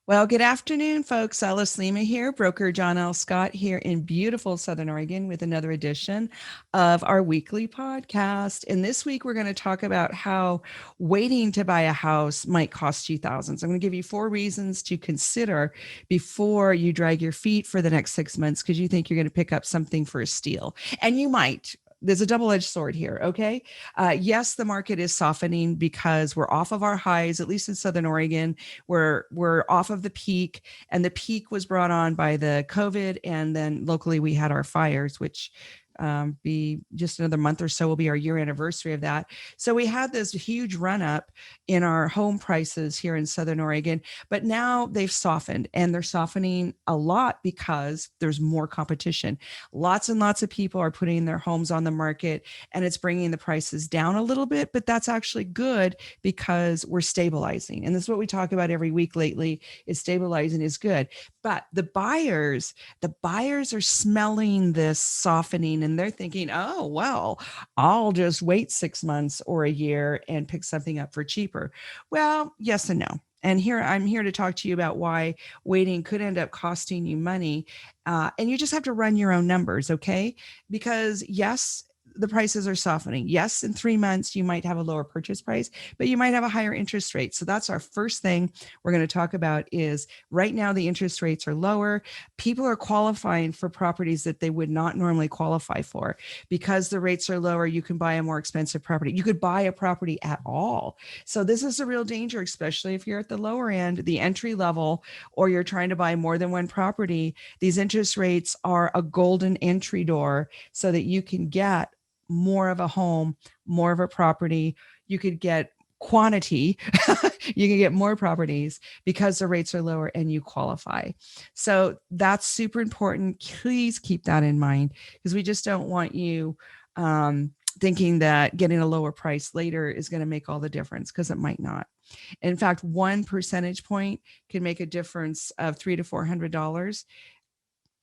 Well, good afternoon, folks. Lema here, broker John L. Scott here in beautiful Southern Oregon with another edition of our weekly podcast. And this week, we're going to talk about how waiting to buy a house might cost you thousands. I'm going to give you 4 reasons to consider before you drag your feet for the next 6 months because you think you're going to pick up something for a steal. And you might. There's a double-edged sword here. Okay. Yes, the market is softening because we're off of our highs, at least in Southern Oregon. We're off of the peak, and the peak was brought on by the COVID, and then locally we had our fires, which be just another month or so will be our year anniversary of that. So we had this huge run up in our home prices here in Southern Oregon, but now they've softened, and they're softening a lot because there's more competition. Lots and lots of people are putting their homes on the market, and it's bringing the prices down a little bit, but that's actually good because we're stabilizing. And this is what we talk about every week lately, is stabilizing is good. But the buyers are smelling this softening, and they're thinking, oh, well, I'll just wait 6 months or a year and pick something up for cheaper. Well, yes and no. And I'm here to talk to you about why waiting could end up costing you money. And you just have to run your own numbers, okay? Because yes, the prices are softening. Yes, in 3 months, you might have a lower purchase price, but you might have a higher interest rate. So that's our first thing we're going to talk about is right now the interest rates are lower. People are qualifying for properties that they would not normally qualify for. Because the rates are lower, you can buy a more expensive property. You could buy a property at all. So this is a real danger, especially if you're at the lower end, the entry level, or you're trying to buy more than one property. These interest rates are a golden entry door so that you can get more of a home, more of a property. You could get quantity. You can get more properties because the rates are lower and you qualify. So that's super important. Please keep that in mind because we just don't want you thinking that getting a lower price later is going to make all the difference, because it might not. In fact, 1 percentage point can make a difference of $300 to $400,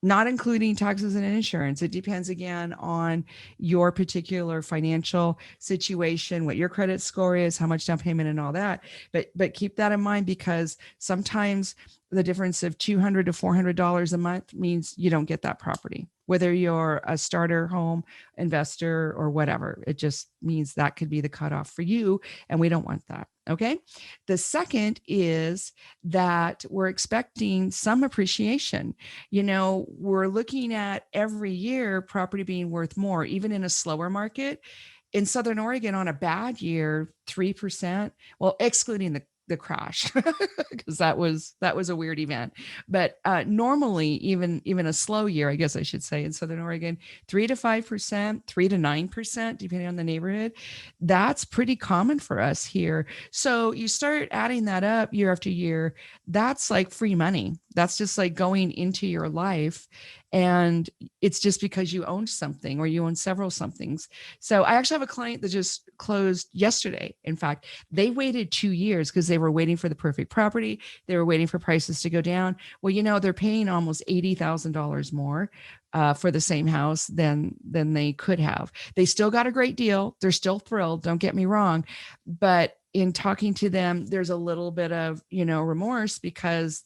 not including taxes and insurance. It depends again on your particular financial situation, what your credit score is, how much down payment and all that. But keep that in mind, because sometimes the difference of $200 to $400 a month means you don't get that property, whether you're a starter home investor or whatever. It just means that could be the cutoff for you, and we don't want that. Okay. The second is that we're expecting some appreciation. We're looking at every year property being worth more, even in a slower market. In Southern Oregon, on a bad year, 3%, well, excluding the crash, because that was a weird event. But normally, even a slow year, I guess I should say, in Southern Oregon, 3 to 5%, 3 to 9%, depending on the neighborhood. That's pretty common for us here. So you start adding that up year after year. That's like free money. That's just like going into your life. And it's just because you own something or you own several somethings. So I actually have a client that just closed yesterday. In fact, they waited 2 years because they were waiting for the perfect property. They were waiting for prices to go down. Well, they're paying almost $80,000 more for the same house than they could have. They still got a great deal. They're still thrilled. Don't get me wrong. But in talking to them, there's a little bit of, remorse, because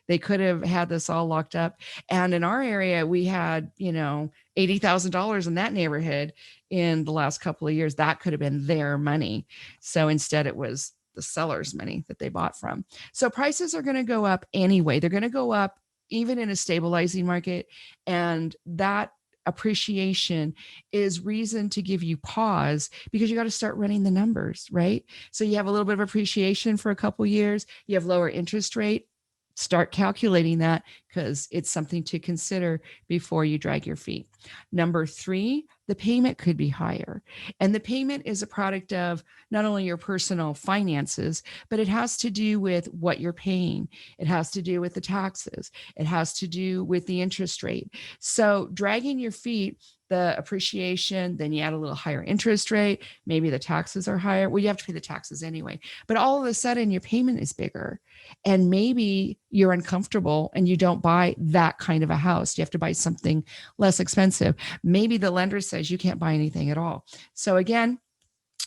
they could have had this all locked up. And in our area, we had, $80,000 in that neighborhood in the last couple of years. That could have been their money. So instead, it was the seller's money that they bought from. So prices are going to go up anyway. They're going to go up even in a stabilizing market. And that appreciation is reason to give you pause, because you got to start running the numbers, right? So you have a little bit of appreciation for a couple of years. You have lower interest rate. Start calculating that, because it's something to consider before you drag your feet. Number 3, the payment could be higher. And the payment is a product of not only your personal finances, but it has to do with what you're paying. It has to do with the taxes. It has to do with the interest rate. So dragging your feet, the appreciation, then you add a little higher interest rate, maybe the taxes are higher. Well, you have to pay the taxes anyway. But all of a sudden, your payment is bigger. And maybe you're uncomfortable and you don't buy that kind of a house. You have to buy something less expensive. Maybe the lender says you can't buy anything at all. So again,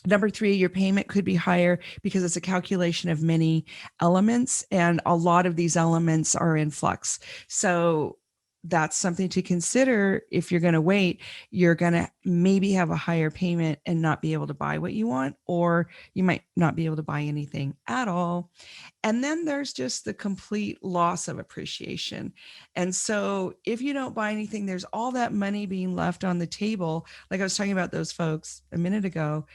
Number three, your payment could be higher because it's a calculation of many elements, and a lot of these elements are in flux. So that's something to consider. If you're going to wait, you're going to maybe have a higher payment and not be able to buy what you want, or you might not be able to buy anything at all. And then there's just the complete loss of appreciation. And so if you don't buy anything, there's all that money being left on the table. Like I was talking about those folks a minute ago,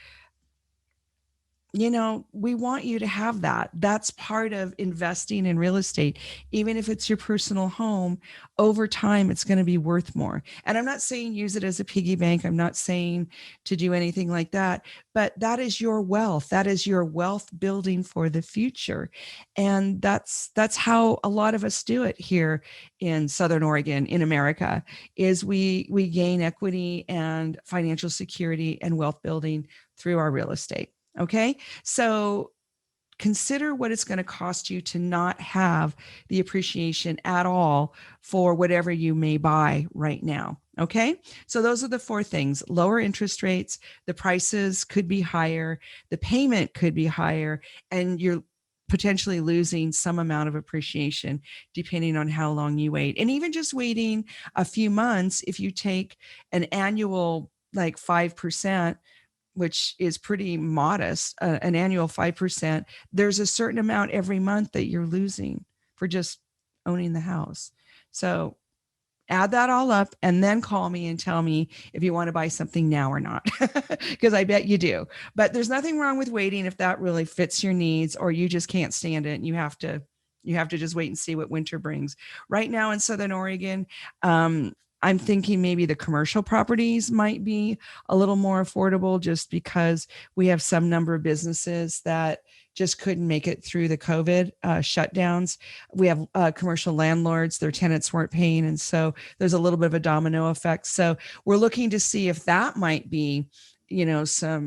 we want you to have that. That's part of investing in real estate. Even if it's your personal home, over time, it's going to be worth more. And I'm not saying use it as a piggy bank. I'm not saying to do anything like that, but that is your wealth. That is your wealth building for the future. And that's how a lot of us do it here in Southern Oregon, in America, is we gain equity and financial security and wealth building through our real estate. Okay. So consider what it's going to cost you to not have the appreciation at all for whatever you may buy right now. Okay. So those are the four things: lower interest rates, the prices could be higher, the payment could be higher, and you're potentially losing some amount of appreciation depending on how long you wait. And even just waiting a few months, if you take an annual like 5%, which is pretty modest, an annual 5%, there's a certain amount every month that you're losing for just owning the house. So add that all up and then call me and tell me if you want to buy something now or not, because I bet you do. But there's nothing wrong with waiting if that really fits your needs, or you just can't stand it and you have to just wait and see what winter brings. Right now in Southern Oregon, I'm thinking maybe the commercial properties might be a little more affordable, just because we have some number of businesses that just couldn't make it through the COVID shutdowns. We have commercial landlords, their tenants weren't paying. And so there's a little bit of a domino effect. So we're looking to see if that might be, you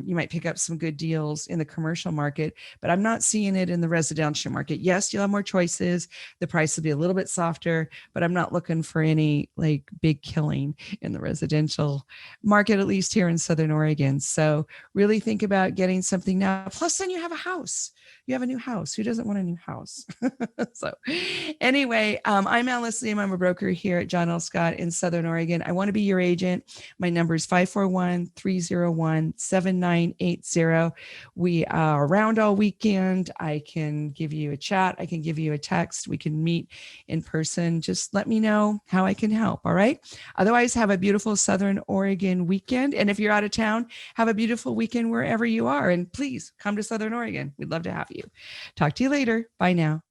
might pick up some good deals in the commercial market, but I'm not seeing it in the residential market. Yes, you'll have more choices. The price will be a little bit softer, but I'm not looking for any like big killing in the residential market, at least here in Southern Oregon. So really think about getting something now. Plus, then you have a house. You have a new house. Who doesn't want a new house? So anyway, I'm Alice Lema. I'm a broker here at John L. Scott in Southern Oregon. I want to be your agent. My number is 541-301-7980. We are around all weekend. I can give you a chat. I can give you a text. We can meet in person. Just let me know how I can help. All right. Otherwise, have a beautiful Southern Oregon weekend. And if you're out of town, have a beautiful weekend wherever you are. And please come to Southern Oregon. We'd love to have you. Talk to you later. Bye now.